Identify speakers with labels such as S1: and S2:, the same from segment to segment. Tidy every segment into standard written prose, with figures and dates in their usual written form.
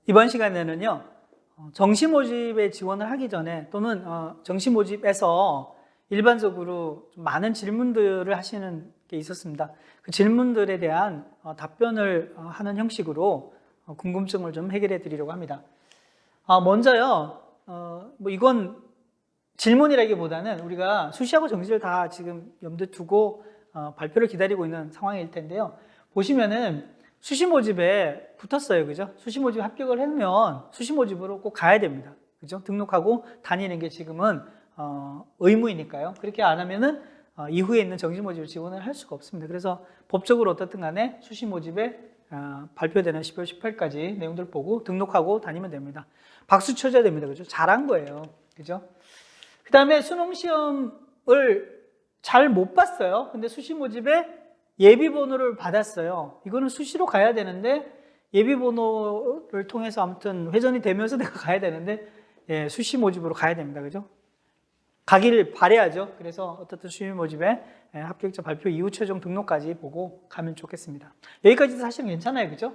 S1: 이번 시간에는요, 정시 모집에 지원을 하기 전에 또는 정시 모집에서 일반적으로 좀 많은 질문들을 하시는 게 있었습니다. 그 질문들에 대한 답변을 하는 형식으로 궁금증을 좀 해결해 드리려고 합니다. 먼저요, 뭐 이건 질문이라기보다는 우리가 수시하고 정시를 다 지금 염두에 두고 발표를 기다리고 있는 상황일 텐데요. 보시면은 수시 모집에 붙었어요. 그죠? 수시 모집 합격을 하면 수시 모집으로 꼭 가야 됩니다. 그죠? 등록하고 다니는 게 지금은 의무이니까요. 그렇게 안 하면은 이후에 있는 정시 모집을 지원을 할 수가 없습니다. 그래서 법적으로 어떻든 간에 수시 모집에 발표되는 12월 18일까지 내용들 보고 등록하고 다니면 됩니다. 박수 쳐줘야 됩니다. 그죠? 잘한 거예요. 그죠? 그 다음에 수능 시험을 잘 못 봤어요. 근데 수시 모집에 예비 번호를 받았어요. 이거는 수시로 가야 되는데 예비 번호를 통해서 아무튼 회전이 되면서 내가 가야 되는데 수시 모집으로 가야 됩니다. 그죠? 가기를 바라야죠. 그래서 어떻든 수시 모집에 합격자 발표 이후 최종 등록까지 보고 가면 좋겠습니다. 여기까지도 사실은 괜찮아요. 그죠?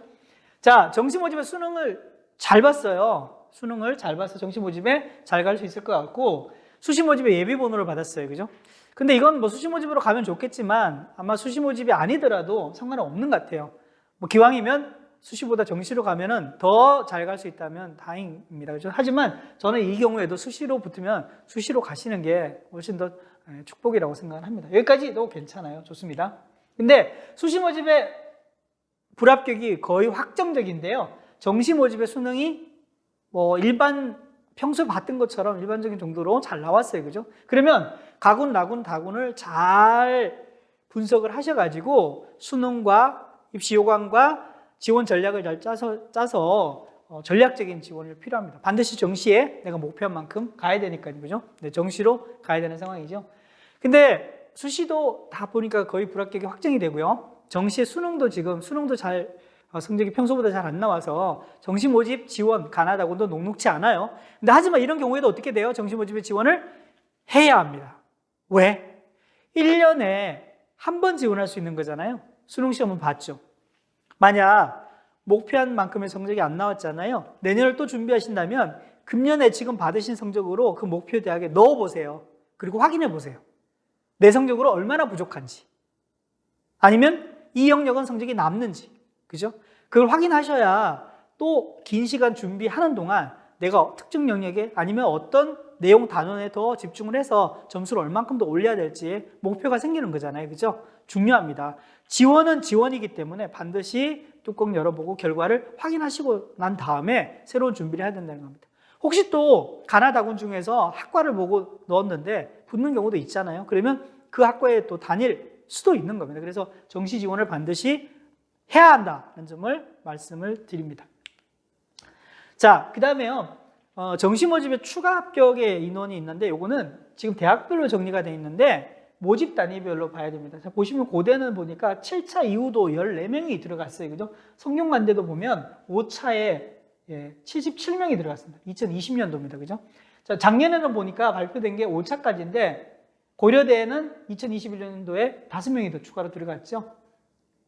S1: 자, 정시 모집에 수능을 잘 봤어요. 수능을 잘 봐서 정시 모집에 잘 갈 수 있을 것 같고 수시 모집에 예비 번호를 받았어요. 그죠? 근데 이건 뭐 수시 모집으로 가면 좋겠지만 아마 수시 모집이 아니더라도 상관은 없는 것 같아요. 뭐 기왕이면 수시보다 정시로 가면은 더 잘 갈 수 있다면 다행입니다. 그렇죠? 하지만 저는 이 경우에도 수시로 붙으면 수시로 가시는 게 훨씬 더 축복이라고 생각을 합니다. 여기까지도 괜찮아요. 좋습니다. 근데 수시 모집의 불합격이 거의 확정적인데요. 정시 모집의 수능이 뭐 평소에 봤던 것처럼 일반적인 정도로 잘 나왔어요. 그죠? 그러면 가군, 나군, 다군을 잘 분석을 하셔가지고 수능과 입시 요강과 지원 전략을 잘 짜서 전략적인 지원이 필요합니다. 반드시 정시에 내가 목표한 만큼 가야 되니까요. 그죠? 네, 정시로 가야 되는 상황이죠. 근데 수시도 다 보니까 거의 불합격이 확정이 되고요. 정시에 수능도 잘 성적이 평소보다 잘 안 나와서 정시 모집 지원 가나다군도 녹록치 않아요. 근데 하지만 이런 경우에도 어떻게 돼요? 정시 모집에 지원을 해야 합니다. 왜? 1년에 한 번 지원할 수 있는 거잖아요. 수능 시험은 봤죠. 만약 목표한 만큼의 성적이 안 나왔잖아요. 내년을 또 준비하신다면 금년에 지금 받으신 성적으로 그 목표 대학에 넣어보세요. 그리고 확인해 보세요. 내 성적으로 얼마나 부족한지. 아니면 이 영역은 성적이 남는지. 그죠? 그걸 확인하셔야 또 긴 시간 준비하는 동안 내가 특정 영역에 아니면 어떤 내용 단원에 더 집중을 해서 점수를 얼만큼 더 올려야 될지 목표가 생기는 거잖아요. 그죠? 중요합니다. 지원은 지원이기 때문에 반드시 뚜껑 열어보고 결과를 확인하시고 난 다음에 새로운 준비를 해야 된다는 겁니다. 혹시 또 가나다군 중에서 학과를 보고 넣었는데 붙는 경우도 있잖아요. 그러면 그 학과에 또 다닐 수도 있는 겁니다. 그래서 정시 지원을 반드시 해야 한다는 점을 말씀을 드립니다. 자, 그 다음에요. 정시 모집에 추가 합격의 인원이 있는데 이거는 지금 대학별로 정리가 되어 있는데 모집 단위별로 봐야 됩니다. 자, 보시면 고대는 보니까 7차 이후도 14명이 들어갔어요. 그죠? 성균관대도 보면 5차에 77명이 들어갔습니다. 2020년도입니다. 그죠? 자, 작년에는 보니까 발표된 게 5차까지인데 고려대에는 2021년도에 5명이 더 추가로 들어갔죠.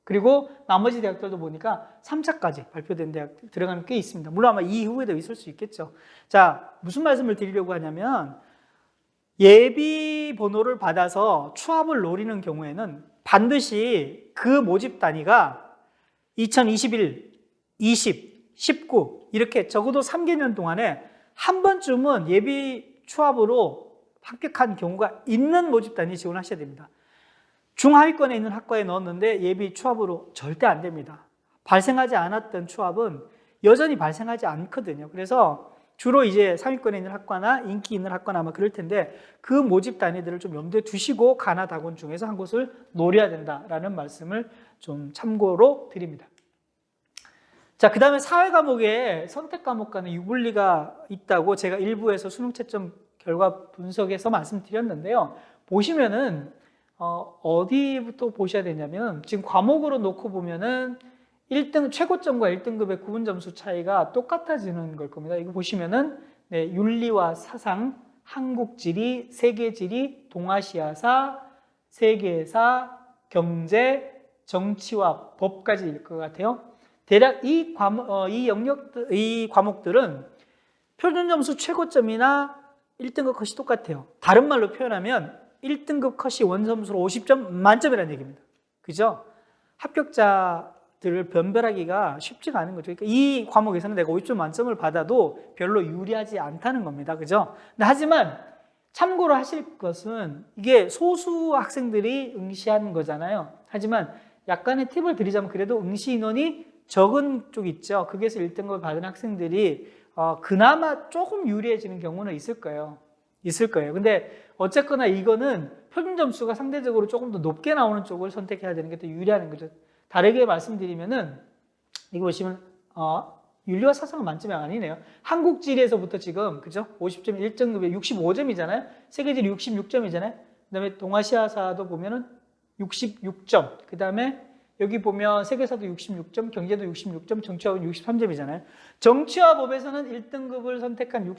S1: 그리고 나머지 대학들도 보니까 3차까지 발표된 대학 들어가는 꽤 있습니다. 물론 아마 이후에도 있을 수 있겠죠. 자, 무슨 말씀을 드리려고 하냐면 예비 번호를 받아서 추합을 노리는 경우에는 반드시 그 모집 단위가 2021, 20, 19 이렇게 적어도 3개년 동안에 한 번쯤은 예비 추합으로 합격한 경우가 있는 모집 단위 지원하셔야 됩니다. 중하위권에 있는 학과에 넣었는데 예비 추합으로 절대 안 됩니다. 발생하지 않았던 추합은 여전히 발생하지 않거든요. 그래서 주로 이제 상위권에 있는 학과나 인기 있는 학과나 아마 그럴 텐데 그 모집 단위들을 좀 염두에 두시고 가나다군 중에서 한 곳을 노려야 된다라는 말씀을 좀 참고로 드립니다. 자, 그 다음에 사회 과목에 선택 과목과는 유불리가 있다고 제가 일부에서 수능 채점 결과 분석에서 말씀드렸는데요. 보시면은 어디부터 보셔야 되냐면 지금 과목으로 놓고 보면은 1등 최고점과 1등급의 구분 점수 차이가 똑같아지는 걸 겁니다. 이거 보시면은 윤리와 사상, 한국지리, 세계지리, 동아시아사, 세계사, 경제, 정치와 법까지일 것 같아요. 대략 이 과목들은 표준 점수 최고점이나 1등급 컷이 똑같아요. 다른 말로 표현하면 1등급 컷이 원점수로 50점 만점이라는 얘기입니다. 그죠? 합격자들을 변별하기가 쉽지가 않은 거죠. 그러니까 이 과목에서는 내가 50점 만점을 받아도 별로 유리하지 않다는 겁니다. 그죠? 근데 하지만 참고로 하실 것은 이게 소수 학생들이 응시하는 거잖아요. 하지만 약간의 팁을 드리자면 그래도 응시 인원이 적은 쪽 있죠. 거기에서 1등급을 받은 학생들이 그나마 조금 유리해지는 경우는 있을 거예요. 근데 어쨌거나 이거는 표준 점수가 상대적으로 조금 더 높게 나오는 쪽을 선택해야 되는 게 더 유리한 거죠. 다르게 말씀드리면은 이거 보시면 윤리와 사상은 만점이 아니네요. 한국지리에서부터 지금 그죠? 50점 1등급에 65점이잖아요. 세계지리 66점이잖아요. 그다음에 동아시아사도 보면은 66점. 그다음에 여기 보면 세계사도 66점, 경제도 66점, 정치화는 63점이잖아요. 정치화법에서는 1등급을 선택한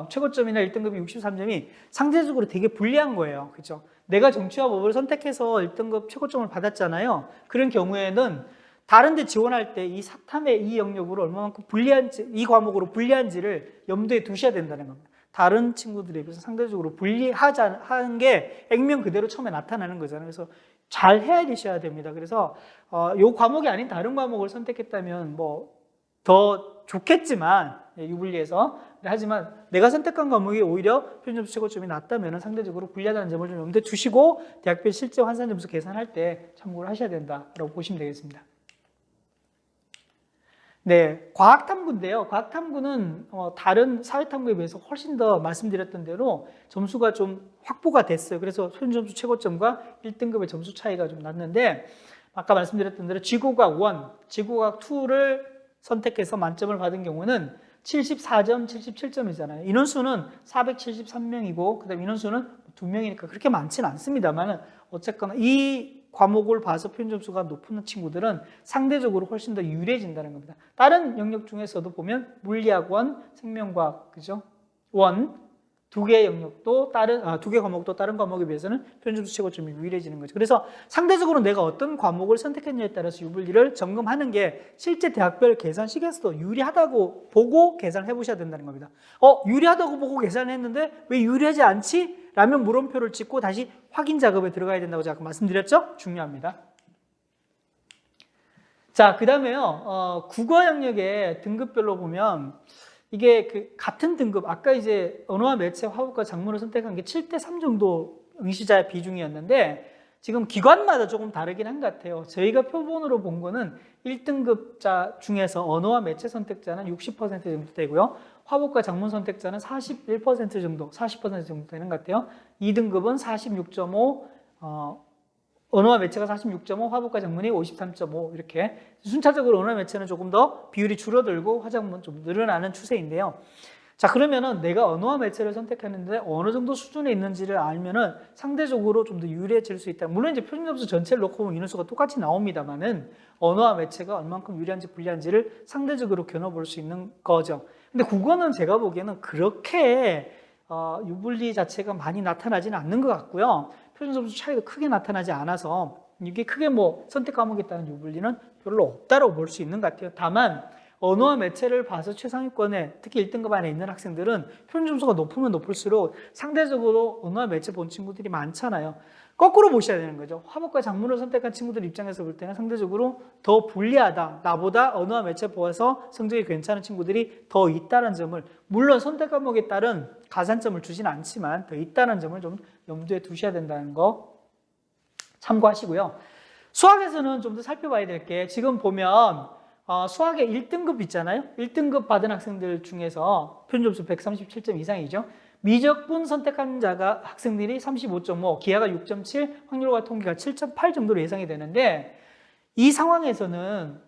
S1: 최고점이나 1등급이 63점이 상대적으로 되게 불리한 거예요. 그렇죠? 내가 정치화법을 선택해서 1등급 최고점을 받았잖아요. 그런 경우에는 다른 데 지원할 때 이 사탐의 이 영역으로 얼마만큼 불리한지, 이 과목으로 불리한지를 염두에 두셔야 된다는 겁니다. 다른 친구들에 비해서 상대적으로 불리하는 게 액면 그대로 처음에 나타나는 거잖아요. 그래서 잘 해야 되셔야 됩니다. 그래서 요 과목이 아닌 다른 과목을 선택했다면 뭐 더 좋겠지만 유불리에서 하지만 내가 선택한 과목이 오히려 표준점수 최고점이 낮다면 상대적으로 불리하다는 점을 좀 염두에 두시고 대학별 실제 환산 점수 계산할 때 참고를 하셔야 된다라고 보시면 되겠습니다. 네, 과학탐구인데요. 과학탐구는 다른 사회탐구에 비해서 훨씬 더 말씀드렸던 대로 점수가 좀 확보가 됐어요. 그래서 표준점수 최고점과 1등급의 점수 차이가 좀 났는데 아까 말씀드렸던 대로 지구과학 1, 지구과학 2를 선택해서 만점을 받은 경우는 74점, 77점이잖아요. 인원수는 473명이고 그다음 인원수는 2명이니까 그렇게 많지는 않습니다만 어쨌거나 이 과목을 봐서 표준 점수가 높은 친구들은 상대적으로 훨씬 더 유리해진다는 겁니다. 다른 영역 중에서도 보면 물리학 1, 생명과학 그죠? 1, 두 개 영역도 두 개 과목도 다른 과목에 비해서는 표준 점수 최고점이 유리해지는 거죠. 그래서 상대적으로 내가 어떤 과목을 선택했냐에 따라서 유불리를 점검하는 게 실제 대학별 계산식에서도 유리하다고 보고 계산해 보셔야 된다는 겁니다. 유리하다고 보고 계산했는데 왜 유리하지 않지? 라면 물음표를 찍고 다시 확인 작업에 들어가야 된다고 제가 말씀드렸죠? 중요합니다. 자, 그 다음에요. 국어 영역의 등급별로 보면 이게 같은 등급, 아까 이제 언어와 매체, 화법과 작문을 선택한 게 7대3 정도 응시자의 비중이었는데 지금 기관마다 조금 다르긴 한 것 같아요. 저희가 표본으로 본 거는 1등급자 중에서 언어와 매체 선택자는 60% 정도 되고요. 화법과 작문 선택자는 41% 정도, 40% 정도 되는 것 같아요. 2등급은 46.5, 언어와 매체가 46.5, 화법과 작문이 53.5 이렇게 순차적으로 언어와 매체는 조금 더 비율이 줄어들고 화작문은 좀 늘어나는 추세인데요. 자, 그러면은 내가 언어와 매체를 선택했는데 어느 정도 수준에 있는지를 알면은 상대적으로 좀 더 유리해질 수 있다. 물론 이제 표준 점수 전체를 놓고 보면 인원수가 똑같이 나옵니다만은 언어와 매체가 얼만큼 유리한지 불리한지를 상대적으로 겨눠볼 수 있는 거죠. 근데 국어는 제가 보기에는 그렇게 유불리 자체가 많이 나타나지는 않는 것 같고요. 표준 점수 차이도 크게 나타나지 않아서 이게 크게 뭐 선택 과목에 따른 유불리는 별로 없다고 볼 수 있는 것 같아요. 다만 언어와 매체를 봐서 최상위권에 특히 1등급 안에 있는 학생들은 표준 점수가 높으면 높을수록 상대적으로 언어와 매체 본 친구들이 많잖아요. 거꾸로 보셔야 되는 거죠. 화법과 작문을 선택한 친구들 입장에서 볼 때는 상대적으로 더 불리하다. 나보다 언어와 매체 보아서 성적이 괜찮은 친구들이 더 있다는 점을, 물론 선택 과목에 따른 가산점을 주지는 않지만 더 있다는 점을 좀 염두에 두셔야 된다는 거 참고하시고요. 수학에서는 좀 더 살펴봐야 될 게 지금 보면 수학의 1등급 있잖아요. 1등급 받은 학생들 중에서 표준점수 137점 이상이죠. 미적분 선택한 자가 학생들이 35.5, 기하가 6.7, 확률과 통계가 7.8 정도로 예상이 되는데 이 상황에서는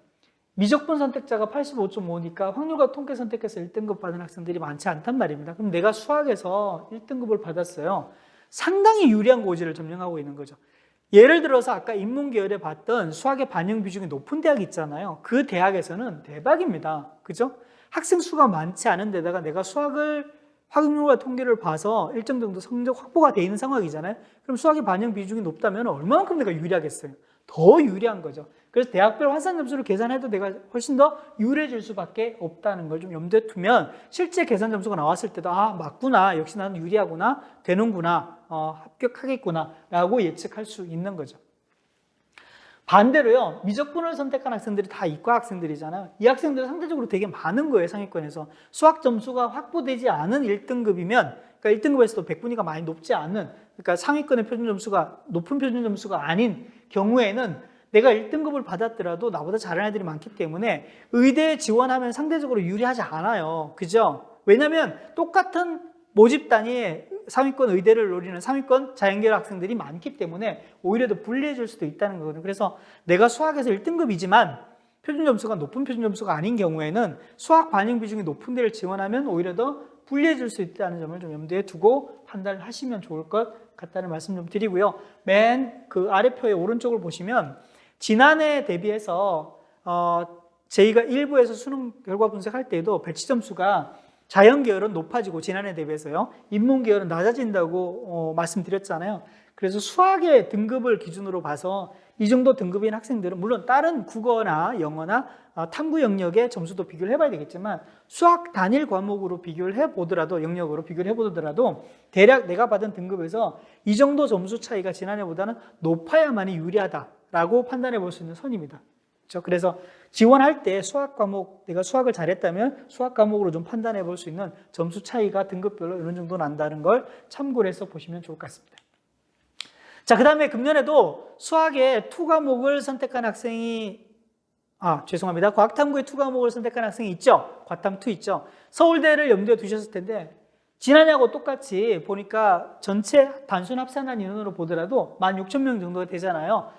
S1: 미적분 선택자가 85.5니까 확률과 통계 선택해서 1등급 받은 학생들이 많지 않단 말입니다. 그럼 내가 수학에서 1등급을 받았어요. 상당히 유리한 고지를 점령하고 있는 거죠. 예를 들어서 아까 인문계열에 봤던 수학의 반영 비중이 높은 대학 있잖아요. 그 대학에서는 대박입니다. 그죠? 학생 수가 많지 않은 데다가 내가 수학을 확률과 통계를 봐서 일정 정도 성적 확보가 돼 있는 상황이잖아요. 그럼 수학의 반영 비중이 높다면 얼마만큼 내가 유리하겠어요? 더 유리한 거죠. 그래서 대학별 환산 점수를 계산해도 내가 훨씬 더 유리해질 수밖에 없다는 걸 좀 염두에 두면 실제 계산 점수가 나왔을 때도 아 맞구나, 역시 나는 유리하구나, 되는구나, 합격하겠구나 라고 예측할 수 있는 거죠. 반대로요, 미적분을 선택한 학생들이 다 이과 학생들이잖아요. 이 학생들은 상대적으로 되게 많은 거예요. 상위권에서 수학 점수가 확보되지 않은 1등급이면, 그러니까 1등급에서도 백분위가 많이 높지 않은, 그러니까 상위권의 표준 점수가 높은 표준 점수가 아닌 경우에는 내가 1등급을 받았더라도 나보다 잘하는 애들이 많기 때문에 의대에 지원하면 상대적으로 유리하지 않아요. 그죠? 왜냐하면 똑같은 모집 단위에 상위권 의대를 노리는 상위권 자연계열 학생들이 많기 때문에 오히려 더 불리해질 수도 있다는 거거든요. 그래서 내가 수학에서 1등급이지만 표준 점수가 높은 표준 점수가 아닌 경우에는 수학 반영 비중이 높은 데를 지원하면 오히려 더 불리해질 수 있다는 점을 좀 염두에 두고 판단을 하시면 좋을 것 같다는 말씀 좀 드리고요. 맨 그 아래표의 오른쪽을 보시면 지난해 대비해서 저희가 일부에서 수능 결과 분석할 때에도 배치 점수가 자연계열은 높아지고 지난해 대비해서요. 인문계열은 낮아진다고 말씀드렸잖아요. 그래서 수학의 등급을 기준으로 봐서 이 정도 등급인 학생들은 물론 다른 국어나 영어나 탐구 영역의 점수도 비교를 해봐야 되겠지만 수학 단일 과목으로 비교를 해보더라도 영역으로 비교를 해보더라도 대략 내가 받은 등급에서 이 정도 점수 차이가 지난해보다는 높아야만이 유리하다라고 판단해 볼 수 있는 선입니다. 그렇죠? 그래서 지원할 때 수학 과목, 내가 수학을 잘했다면 수학 과목으로 좀 판단해 볼 수 있는 점수 차이가 등급별로 어느 정도 난다는 걸 참고를 해서 보시면 좋을 것 같습니다. 자, 그 다음에 금년에도 수학의 2과목을 선택한 학생이, 죄송합니다. 과학탐구의 2과목을 선택한 학생이 있죠? 과탐2 있죠? 서울대를 염두에 두셨을 텐데, 지난해하고 똑같이 보니까 전체 단순 합산한 인원으로 보더라도 16,000명 정도가 되잖아요.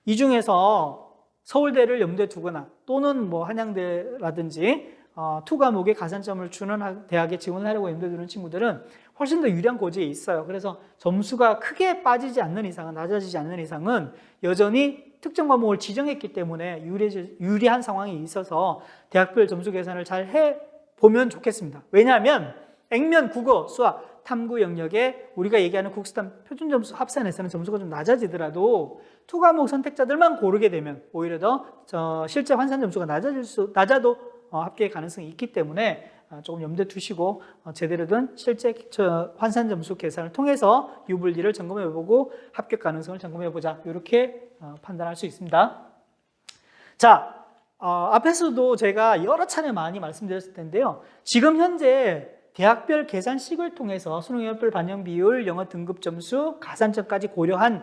S1: 이 중에서 서울대를 염두에 두거나 또는 뭐 한양대라든지 2과목에 가산점을 주는 대학에 지원을 하려고 염두에 두는 친구들은 훨씬 더 유리한 고지에 있어요. 그래서 점수가 크게 빠지지 않는 이상은, 낮아지지 않는 이상은 여전히 특정 과목을 지정했기 때문에 유리한 상황이 있어서 대학별 점수 계산을 잘 해보면 좋겠습니다. 왜냐하면 액면 국어, 수학, 탐구 영역에 우리가 얘기하는 국수단 표준 점수 합산에서는 점수가 좀 낮아지더라도 2과목 선택자들만 고르게 되면 오히려 더 실제 환산 점수가 낮아도 합격의 가능성이 있기 때문에 조금 염두에 두시고 제대로 된 실제 환산 점수 계산을 통해서 유불리를 점검해보고 합격 가능성을 점검해보자, 이렇게 판단할 수 있습니다. 자, 앞에서도 제가 여러 차례 많이 말씀드렸을 텐데요. 지금 현재 대학별 계산식을 통해서 수능 영역별 반영 비율, 영어 등급 점수, 가산점까지 고려한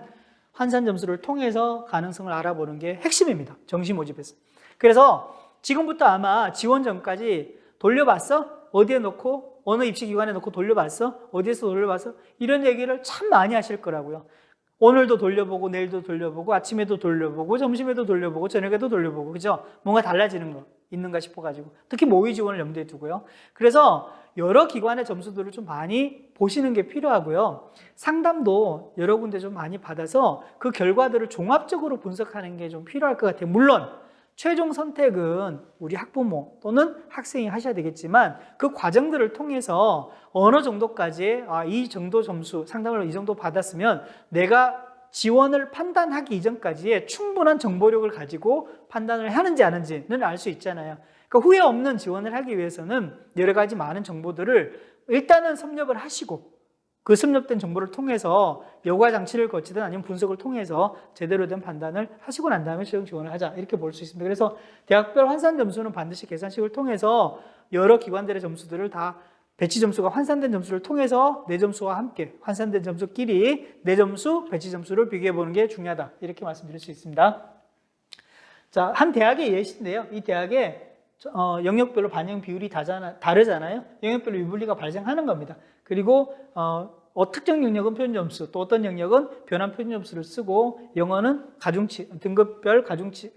S1: 환산 점수를 통해서 가능성을 알아보는 게 핵심입니다. 정시 모집에서. 그래서 지금부터 아마 지원 전까지 돌려봤어? 어디에 놓고? 어느 입시기관에 놓고 돌려봤어? 어디에서 돌려봤어? 이런 얘기를 참 많이 하실 거라고요. 오늘도 돌려보고 내일도 돌려보고 아침에도 돌려보고 점심에도 돌려보고 저녁에도 돌려보고, 그죠? 뭔가 달라지는 거 있는가 싶어가지고 특히 모의 지원을 염두에 두고요. 그래서 여러 기관의 점수들을 좀 많이 보시는 게 필요하고요. 상담도 여러 군데 좀 많이 받아서 그 결과들을 종합적으로 분석하는 게 좀 필요할 것 같아요. 물론 최종 선택은 우리 학부모 또는 학생이 하셔야 되겠지만 그 과정들을 통해서 어느 정도까지 이 정도 점수, 상담을 이 정도 받았으면 내가 지원을 판단하기 이전까지의 충분한 정보력을 가지고 판단을 하는지 안 하는지는 알 수 있잖아요. 그러니까 후회 없는 지원을 하기 위해서는 여러 가지 많은 정보들을 일단은 섭렵을 하시고 그 섭렵된 정보를 통해서 여과 장치를 거치든 아니면 분석을 통해서 제대로 된 판단을 하시고 난 다음에 최종 지원을 하자, 이렇게 볼 수 있습니다. 그래서 대학별 환산 점수는 반드시 계산식을 통해서 여러 기관들의 점수들을 다 배치 점수가 환산된 점수를 통해서 내 점수와 함께 환산된 점수끼리 내 점수, 배치 점수를 비교해 보는 게 중요하다, 이렇게 말씀드릴 수 있습니다. 자, 한 대학의 예시인데요. 이 대학에 영역별로 반영 비율이 다르잖아요. 영역별로 유불리가 발생하는 겁니다. 그리고 특정 영역은 표준 점수, 또 어떤 영역은 변환 표준 점수를 쓰고 영어는 가중치, 등급별 가중치,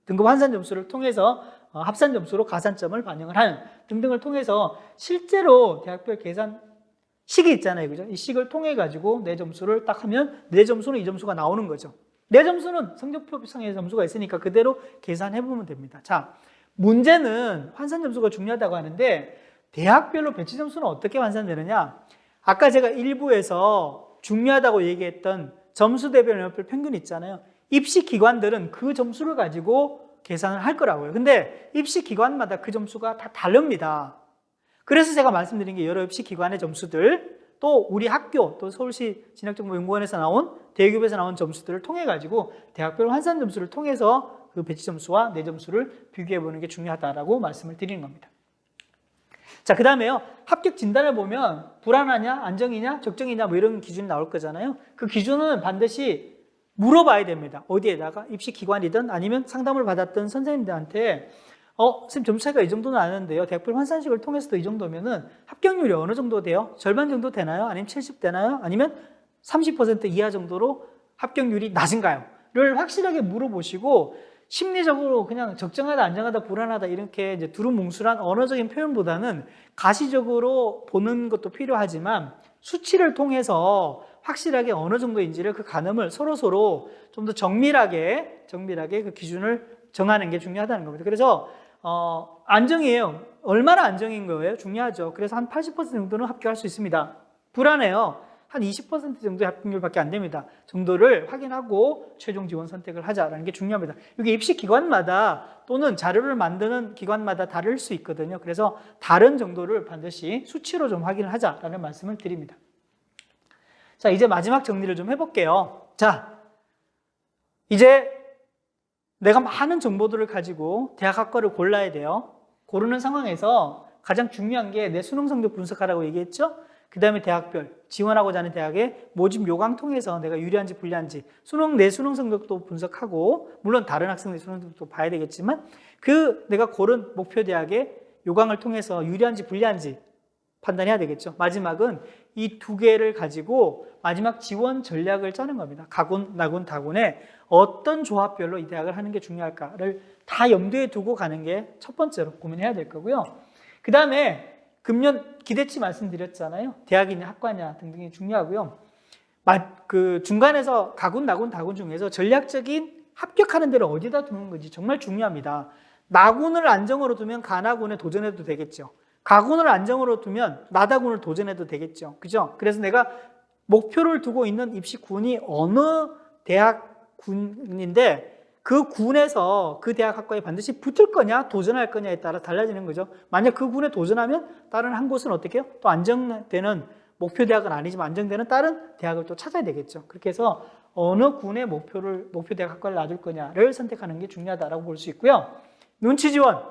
S1: 등급 환산 점수를 통해서 합산 점수로 가산점을 반영을 하는 등등을 통해서 실제로 대학별 계산 식이 있잖아요. 그죠? 이 식을 통해 가지고 내 점수를 딱 하면 내 점수는 이 점수가 나오는 거죠. 내 점수는 성적표상의 점수가 있으니까 그대로 계산해 보면 됩니다. 자, 문제는 환산 점수가 중요하다고 하는데 대학별로 배치 점수는 어떻게 환산되느냐? 아까 제가 일부에서 중요하다고 얘기했던 점수 대별 영역별 평균 있잖아요. 입시 기관들은 그 점수를 가지고 계산을 할 거라고요. 근데 입시 기관마다 그 점수가 다 다릅니다. 그래서 제가 말씀드린 게 여러 입시 기관의 점수들, 또 우리 학교, 또 서울시 진학정보연구원에서 나온 대기업에서 나온 점수들을 통해 가지고 대학별 환산 점수를 통해서 그 배치 점수와 내 점수를 비교해 보는 게 중요하다라고 말씀을 드리는 겁니다. 자, 그 다음에요. 합격 진단을 보면 불안하냐, 안정이냐, 적정이냐 뭐 이런 기준이 나올 거잖아요. 그 기준은 반드시 물어봐야 됩니다. 어디에다가 입시 기관이든 아니면 상담을 받았던 선생님들한테 선생님 점수 차이가 이 정도는 아는데요. 대학별 환산식을 통해서도 이 정도면은 합격률이 어느 정도 돼요? 절반 정도 되나요? 아니면 70 되나요? 아니면 30% 이하 정도로 합격률이 낮은가요? 를 확실하게 물어보시고 심리적으로 그냥 적정하다, 안정하다, 불안하다 이렇게 이제 두루뭉술한 언어적인 표현보다는 가시적으로 보는 것도 필요하지만 수치를 통해서 확실하게 어느 정도인지를 그 가늠을 서로 좀 더 정밀하게 그 기준을 정하는 게 중요하다는 겁니다. 그래서 안정이에요. 얼마나 안정인 거예요? 중요하죠. 그래서 한 80% 정도는 합격할 수 있습니다. 불안해요. 한 20% 정도의 합격률밖에 안 됩니다. 정도를 확인하고 최종 지원 선택을 하자라는 게 중요합니다. 이게 입시 기관마다 또는 자료를 만드는 기관마다 다를 수 있거든요. 그래서 다른 정도를 반드시 수치로 좀 확인을 하자라는 말씀을 드립니다. 자, 이제 마지막 정리를 좀 해볼게요. 자, 이제 내가 많은 정보들을 가지고 대학 학과를 골라야 돼요. 고르는 상황에서 가장 중요한 게 내 수능 성적 분석하라고 얘기했죠? 그 다음에 대학별, 지원하고자 하는 대학의 모집 요강 통해서 내가 유리한지 불리한지 내 수능 성적도 분석하고 물론 다른 학생들 수능 성적도 봐야 되겠지만 그 내가 고른 목표 대학의 요강을 통해서 유리한지 불리한지 판단해야 되겠죠. 마지막은 이 두 개를 가지고 마지막 지원 전략을 짜는 겁니다. 가군, 나군, 다군에 어떤 조합별로 이 대학을 하는 게 중요할까를 다 염두에 두고 가는 게 첫 번째로 고민해야 될 거고요. 그 다음에 금년 기대치 말씀드렸잖아요. 대학이냐 학과냐 등등이 중요하고요. 그 중간에서 가군, 나군, 다군 중에서 전략적인 합격하는 데를 어디다 두는 건지 정말 중요합니다. 나군을 안정으로 두면 가나군에 도전해도 되겠죠. 가군을 안정으로 두면 나다군을 도전해도 되겠죠. 그죠? 그래서 내가 목표를 두고 있는 입시군이 어느 대학군인데 그 군에서 그 대학 학과에 반드시 붙을 거냐 도전할 거냐에 따라 달라지는 거죠. 만약 그 군에 도전하면 다른 한 곳은 어떻게 해요? 또 안정되는 목표 대학은 아니지만 안정되는 다른 대학을 또 찾아야 되겠죠. 그렇게 해서 어느 군의 목표 대학 학과를 놔둘 거냐를 선택하는 게 중요하다고 볼 수 있고요. 눈치 지원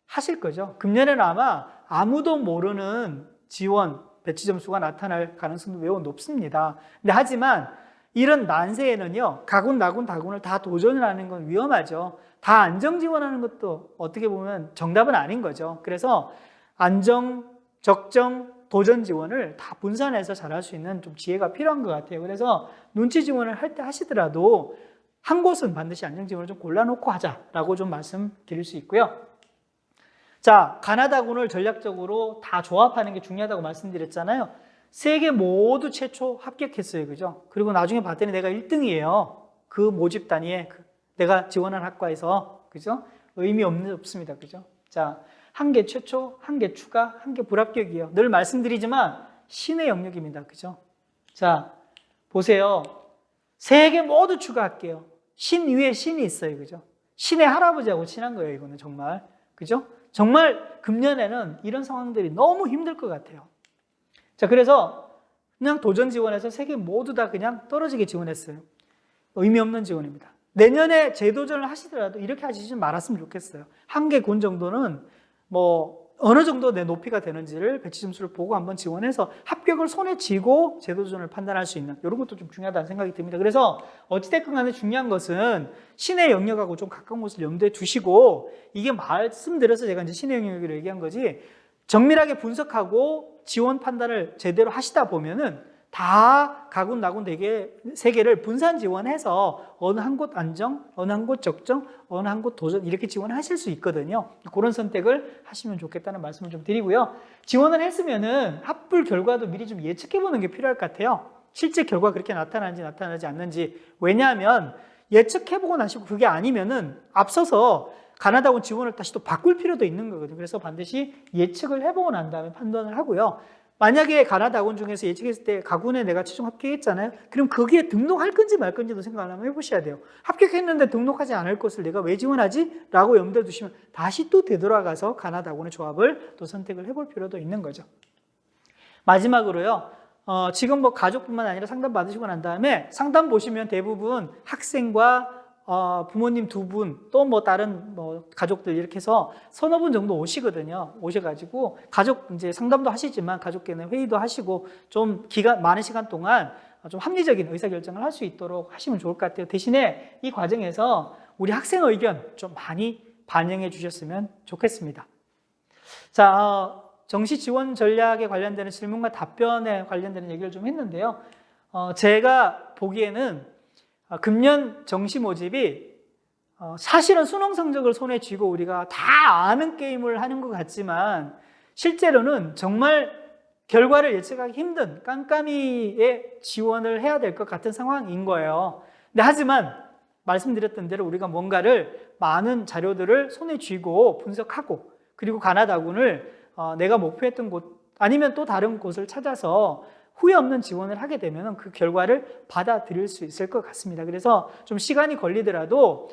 S1: 하실 거죠. 금년에는 아마 아무도 모르는 지원 배치 점수가 나타날 가능성도 매우 높습니다. 근데 하지만 이런 난세에는요, 가군, 나군, 다군을 다 도전을 하는 건 위험하죠. 다 안정 지원하는 것도 어떻게 보면 정답은 아닌 거죠. 그래서 안정, 적정, 도전 지원을 다 분산해서 잘할 수 있는 좀 지혜가 필요한 것 같아요. 그래서 눈치 지원을 할 때 하시더라도 한 곳은 반드시 안정 지원을 좀 골라놓고 하자라고 좀 말씀드릴 수 있고요. 자, 가나다군을 전략적으로 다 조합하는 게 중요하다고 말씀드렸잖아요. 세 개 모두 최초 합격했어요. 그죠? 그리고 나중에 봤더니 내가 1등이에요. 그 모집 단위에 내가 지원한 학과에서. 그죠? 의미 없습니다. 그죠? 자, 한 개 최초, 한 개 추가, 한 개 불합격이에요. 늘 말씀드리지만 신의 영역입니다. 그죠? 자, 보세요. 세 개 모두 추가할게요. 신 위에 신이 있어요. 그죠? 신의 할아버지하고 친한 거예요. 이거는 정말. 그죠? 정말 금년에는 이런 상황들이 너무 힘들 것 같아요. 자, 그래서 그냥 도전 지원해서 세 개 모두 다 그냥 떨어지게 지원했어요. 의미 없는 지원입니다. 내년에 재도전을 하시더라도 이렇게 하시지 말았으면 좋겠어요. 한 개 군 정도는 뭐 어느 정도 내 높이가 되는지를 배치 점수를 보고 한번 지원해서 합격을 손에 쥐고 재도전을 판단할 수 있는 이런 것도 좀 중요하다는 생각이 듭니다. 그래서 어찌됐건 간에 중요한 것은 신의 영역하고 좀 가까운 곳을 염두에 두시고 이게 말씀드려서 제가 이제 신의 영역으로 얘기한 거지 정밀하게 분석하고 지원 판단을 제대로 하시다 보면은 다 가군, 나군 세 개를 분산 지원해서 어느 한 곳 안정, 어느 한 곳 적정, 어느 한 곳 도전 이렇게 지원하실 수 있거든요. 그런 선택을 하시면 좋겠다는 말씀을 좀 드리고요. 지원을 했으면은 합불 결과도 미리 좀 예측해보는 게 필요할 것 같아요. 실제 결과 그렇게 나타나는지 나타나지 않는지. 왜냐하면 예측해보고 나시고 그게 아니면은 앞서서 가나다군 지원을 다시 또 바꿀 필요도 있는 거거든요. 그래서 반드시 예측을 해보고 난 다음에 판단을 하고요. 만약에 가나다군 중에서 예측했을 때 가군에 내가 최종 합격했잖아요. 그럼 거기에 등록할 건지 말 건지도 생각을 한번 해보셔야 돼요. 합격했는데 등록하지 않을 것을 내가 왜 지원하지? 라고 염두에 두시면 다시 또 되돌아가서 가나다군의 조합을 또 선택을 해볼 필요도 있는 거죠. 마지막으로요. 지금 뭐 가족뿐만 아니라 상담 받으시고 난 다음에 상담 보시면 대부분 학생과 부모님 두 분, 또 뭐 다른 뭐 가족들 이렇게 해서 서너 분 정도 오시거든요. 오셔가지고 가족 이제 상담도 하시지만 가족끼리 회의도 하시고 좀 많은 시간 동안 좀 합리적인 의사결정을 할 수 있도록 하시면 좋을 것 같아요. 대신에 이 과정에서 우리 학생 의견 좀 많이 반영해 주셨으면 좋겠습니다. 자, 정시 지원 전략에 관련되는 질문과 답변에 관련되는 얘기를 좀 했는데요. 제가 보기에는 금년 정시 모집이 사실은 수능 성적을 손에 쥐고 우리가 다 아는 게임을 하는 것 같지만 실제로는 정말 결과를 예측하기 힘든 깜깜이에 지원을 해야 될 것 같은 상황인 거예요. 근데 하지만 말씀드렸던 대로 우리가 뭔가를 많은 자료들을 손에 쥐고 분석하고 그리고 가나다군을 내가 목표했던 곳 아니면 또 다른 곳을 찾아서 후회 없는 지원을 하게 되면 그 결과를 받아들일 수 있을 것 같습니다. 그래서 좀 시간이 걸리더라도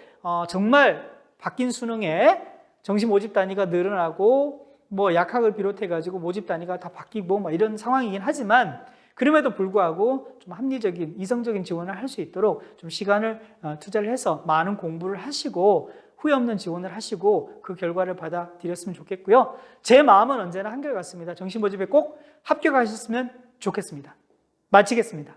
S1: 정말 바뀐 수능에 정시 모집 단위가 늘어나고 뭐 약학을 비롯해가지고 모집 단위가 다 바뀌고 뭐 이런 상황이긴 하지만 그럼에도 불구하고 좀 합리적인 이성적인 지원을 할 수 있도록 좀 시간을 투자를 해서 많은 공부를 하시고 후회 없는 지원을 하시고 그 결과를 받아들였으면 좋겠고요. 제 마음은 언제나 한결같습니다. 정시 모집에 꼭 합격하셨으면 좋겠습니다. 마치겠습니다.